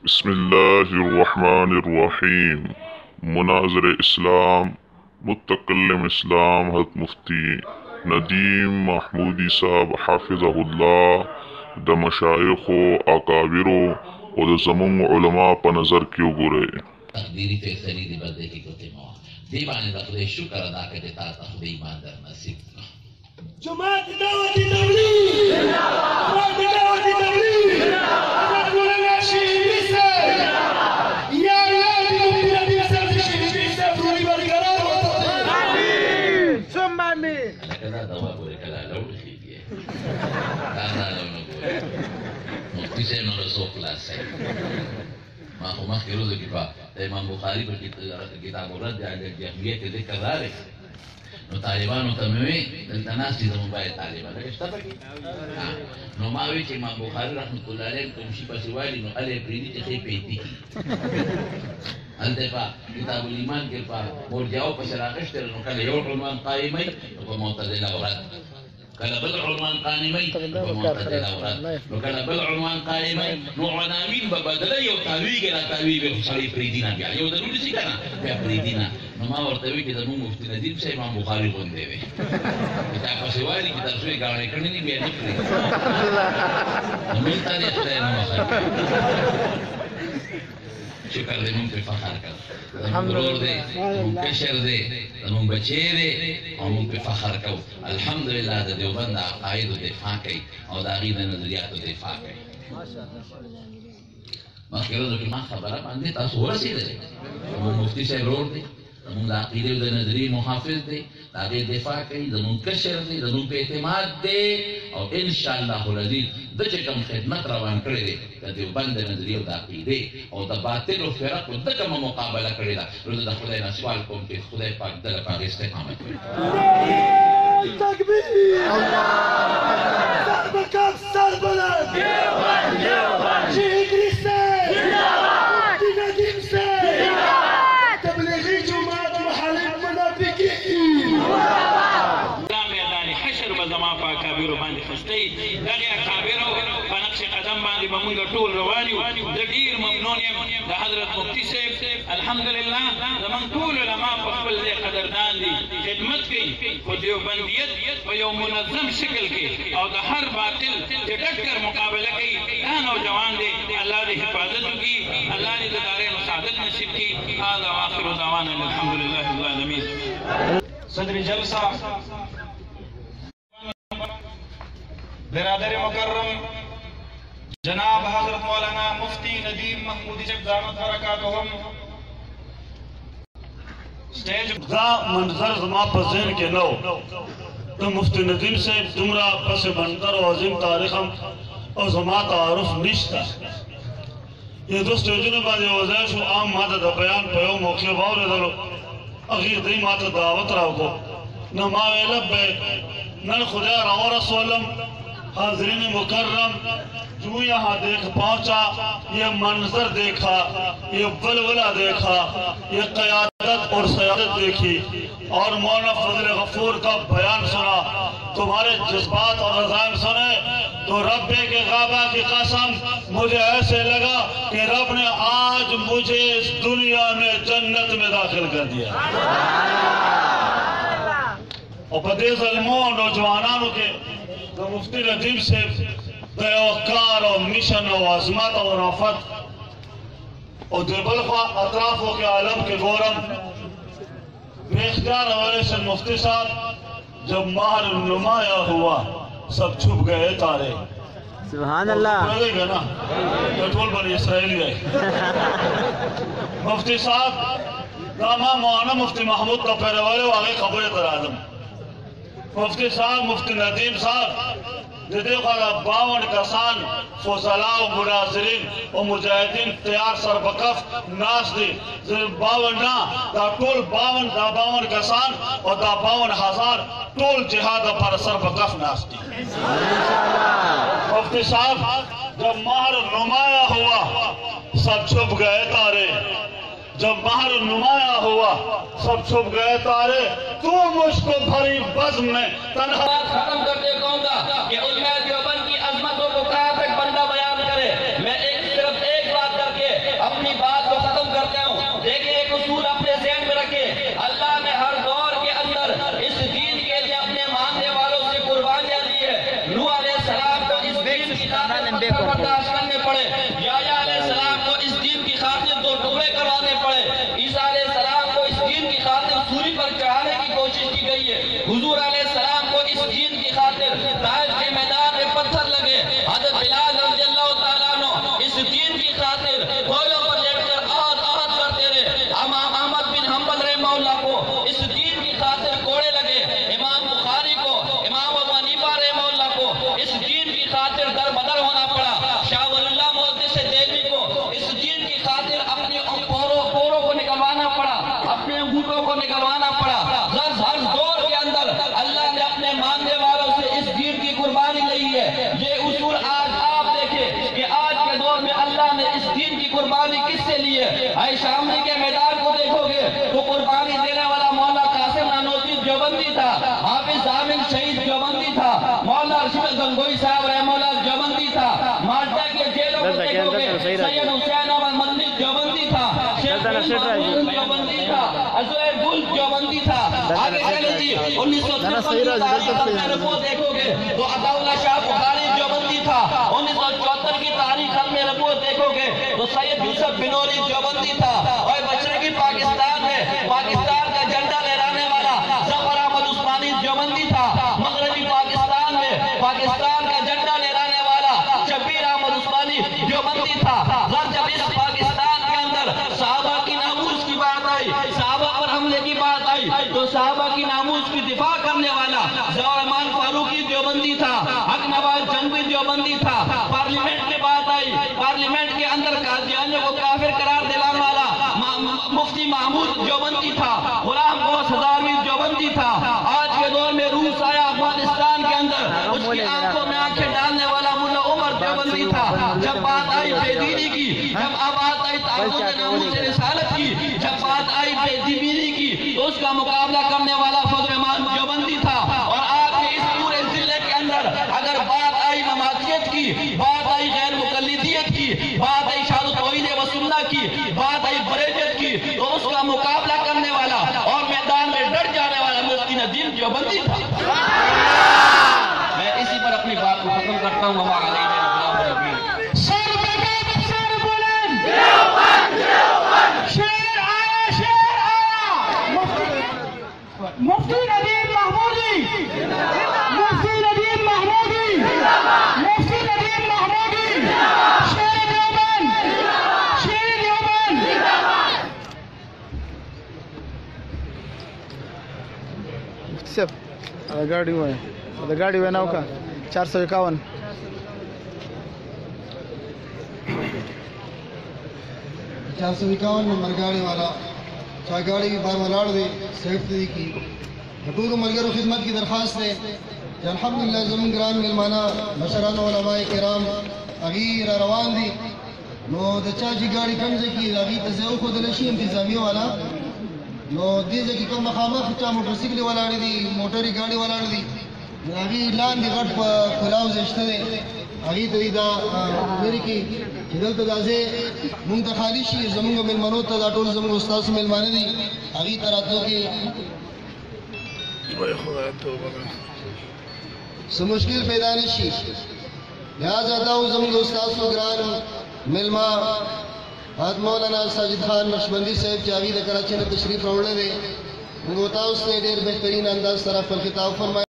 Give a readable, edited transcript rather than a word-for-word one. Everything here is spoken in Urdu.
بسم اللہ الرحمن الرحیم۔ مناظر اسلام، متکلم اسلام حضرت مفتی ندیم محمودی صاحب حافظہ اللہ د مشایخ و اکابرو و د زمون علماء پا نظر کیو گرے تقدیری فیصلی دی بردے کی کتے موا دیوانے دا خدای شکر ادا کرتے تا خدای ایمان در نصیب جماعت دعوتی تبلیغ، جماعت دعوتی تبلیغ، حضرت مولانا شیخ سے یا اللہ مفتی ندیم صاحب شیخ سے پوری برقرار ہوتا ہے۔ آمین ثم آمین۔ کدا دوا بولے کلا لوڑ خیلی ہے کانا لوڑ گوئے مفتی سے نو رسو خلاص ہے ماخومخ کے روزو کی پاک امام بخاری پر کتاب رد جہمیت ذکر را رہے نو طالبانو تموی دلتناسی زمون باید طالبان اشتا پکی نو ماوی چه امام بخاری رحمت اللہ علیہ کمشی پسی والی نو علی پریدی چه خی پیتی کی حلتے پا کتاب الایمان کے پا مرجعو پس راقشتر نو کل یوٹ عنوان قائمی نو پا معتدل اورد کل بل عنوان قائمی نو پا معتدل اورد نو کل بل عنوان قائمی نو عنامین ببدل یو تاوی گنا تاوی بے خساری پریدینا بیا یو ضروری سی کنا بیا پریدینا نو ما ورتوی کہ زمون مفتی ندیم سے امام بخاری بندے وے کتاب پسوالی کتاب سوئی گاونے کرنی نہیں بیا نکلی ملتا دے اختای نمخر شکر دے من پہ فخر کر زمون ضرور دے زمون کشر دے زمون بچے دے اور من پہ فخر کر الحمدللہ دا دیوبند عقائد و دفاع کئی اور دا غید نظریات و دفاع کئی مخیرو کہ ما خبرہ باندے تاسو ورسی دے زمون مفتی سے روڈ دے زمون دا عقیدے و دا نظری محافظ دے دا غیر دفاع کئی زمون کشر دے زمون پہ اعتماد دے اور انشاءاللہ العزیز دا چکم خدمت روان کرے دے دا دیوبند نظری و دا عقیدے اور دا باطل و فرق و دا کم مقابلہ کرے دا روز دا خدای نا سوال کن کہ خدای پاک دل پاک استقامت کرے تکبیر سر بکف سر بلند شیخ سے مفتی ندیم سے تبلیغی جماعت محلق منافقین میدان حشر بزما پا اکابرو باندې خستی دغه اکابرو په نقش قدم باندې به مونږ ټول روان یو د ډیر ممنون یم د حضرت مفتی صاحب الحمدلله زمونږ ټول علما په خپل ځای قدردان دي خدمت کوي خو دیوبندیت په یو منظم شکل کې او د هر باطل چې ډکر مقابله کوي دا نوجوان دی الله دې حفاظت وکړي الله دې د دارین سعادت نصیب کړي هذا واخر دعوانا الحمد لله رب العالمین صدر جلسہ برادر مکرم جناب حضرت مولانا مفتی ندیم محمودی صاحب دامت برکاتہم سٹیج دا منظر زما پر ذہن کے نو تو مفتی ندیم سے تمرا پس منظر و عظیم تاریخم اور زما تعارف نشتا یہ دو سٹیجوں بعد یہ وزیش و عام مادہ دا بیان پیو موقع باور دلو اغیر دی مادہ دعوت راو کو نماوی لبے نن خدا رو رسولم حاضرین مکرم جو یہاں دیکھ پہنچا یہ منظر دیکھا یہ ولولہ دیکھا یہ قیادت اور سیادت دیکھی اور مولانا فضل غفور کا بیان سنا تمہارے جذبات اور عزائم سنے تو رب کے غابہ کی قسم مجھے ایسے لگا کہ رب نے آج مجھے اس دنیا میں جنت میں داخل کر دیا اور پدے ظلموں نوجوانانوں کے تو مفتی ندیم سے دیوکار اور مشن اور عظمت اور رفت اور دیبلخوا اطرافوں کے عالم کے گورم بے اختیار حوالے سے مفتی صاحب جب ماہر نمایاں ہوا سب چھپ گئے تارے سبحان اللہ پڑھے گا نا کٹول بنی اسرائیلی ہے مفتی صاحب داما مولانا مفتی محمود کا پہلے والے واقعی خبر تر عالم مفتی صاحب مفتی ندیم صاحب دیدے خواہ 52 کسان فضلاء و مناظرین و مجاہدین تیار سربکف ناس دی 52 نا دا ٹول 52 کسان اور دا 52,000 ٹول جہاد پر سربکف ناس دی مفتی صاحب جب مہر نمایاں ہوا سب چھپ گئے تارے جب مہر نمایاں ہوا سب چھپ گئے تارے تو مجھ کو بھری بزم میں تنہا ختم کر دے کہوں گا کہ علماء دیوبند کی عظمتوں کو کہاں تک بندہ بیان کرے میں صرف ایک بات کر کے دین کی خاطر گھوڑوں پر لیٹ کر آہت آہت کرتے رہے. امام احمد بن حنبل رحمہ اللہ کو اس دین کی خاطر کوڑے لگے. امام بخاری کو، امام ابو حنیفہ رحمہ اللہ کو اس دین کی خاطر در بدر ہونا پڑا. شاہ ولی اللہ محدث دہلوی کو اس دین کی خاطر اپنے پوروں کو نکلوانا پڑا، اپنے انگوٹھوں کو نکلوانا پڑا. ہر دور کے اندر اللہ نے اپنے ماننے والوں سے اس دین کی قربانی لی ہے. یہ اصول آج آپ دیکھیں کہ آج کے دور میں اللہ نے اس دین کی قربانی کس سے لی ہے. شاملی کے میدان کو دیکھو گے تو قربانی دینے والا مولا قاسم نانوتوی دیوبندی تھا، حافظ حامد شہید دیوبندی تھا، مولا رشید گنگوئی صاحب رحمہ اللہ دیوبندی تھا. مالٹا کے جیلوں کو دیکھو گے سید حسین احمد مدنی دیوبندی تھا، شیخ دیوبندی تھا، ازویر گل دیوبندی تھا. آگے چلے جی 1953 کی تاریخ ختم ربوع دیکھو گے تو عطا اللہ شاہ بخاری دیوبندی تھا. 1974 کی تاریخ ختم ربوع دیکھو گے تو سید یوسف بنوری دیوبندی تھا. اور مشرقی پاکستان میں پاکستان کا جھنڈا لہرانے والا ظفر احمد عثمانی دیوبندی تھا. مغربی پاکستان میں پاکستان کا جھنڈا لہرانے والا شبیر احمد عثمانی دیوبندی تھا. جب اس پاکستان کے اندر صحابہ کی ناموس کی بات آئی، صحابہ پر حملے کی بات آئی تو صحابہ کی ناموس کی دفاع کرنے والا ضیاء فاروقی دیوبندی تھا، حق نواز جنگوی دیوبندی تھا. پارلیمنٹ کی بات آئی، پارلیمنٹ کے اندر قادیانیوں کو کافر قرار دلانے والا مفتی محمود دیوبندی تھا، غلام غوث ہزاروی دیوبندی تھا. آج کے دور میں روس آیا افغانستان کے اندر، اس کی آنکھوں میں آنکھیں ڈالنے والا ملا عمر دیوبندی تھا. جب بات آئی بے دینی کی، جب بات آئی تعبد ناموس رسالت کی، جب بات آئی بے دینی کی تو اس کا مقابلہ کرنے والا فضل رحمان دیوبندی تھا. اور آپ کے اس پورے ضلع کے اندر اگر بات آئی مماتیت کی، بات آئی غیر مقلدیت کی، بات آئی شہادت توحید و سنت کی، بات آئی بریجت کی تو اس کا مقابلہ کرنے والا اور میدان میں ڈٹ جانے والا مفتی ندیم دیوبندی تھا. میں اسی پر اپنی بات کو ختم کرتا ہوں. وما علینا الا البلاغ. مفتی ندیم محمودی، مفتی ندیم محمودی، مفتی ندیم محمودی، شیر دیوبند، شیر دیوبند. مفتی صاحب گاڑی ہوئے ناؤ کا 451 نمبر گاڑی والا چاہ گاڑی بھی بار ولاڑ دے سیفٹی کی حٹور ملگر و خدمت کی درخواست ہے کہ الحمدللہ زمین گران ملمانہ مشران علماء کرام اغیر روان دی نو دچا جی گاڑی کمزے کی اغیر تزیو خود نشی انتظامی والا نو دیزے کی کم مخامہ خچا موٹر سکلی والا دی موٹری گاڑی والا دی اغیر لان دی غٹ پا کلاو زشتہ دے اغیر تدیدہ میری کی دل تدازے منتخ خالی شی زمونگا ملمانو تا دا طول زمونگا استاذ ملمانے دی اغیر تراتو کی سو مشکل پیدا نشی لہذا داو زمونگا استاذ و گران ملما حد مولانا ساجد خان نقشبندی صاحب چاوی دا کراچی نے تشریف روڑے دے منگوتا اس نے دیر بہترین انداز طرف الخطاب فرمائے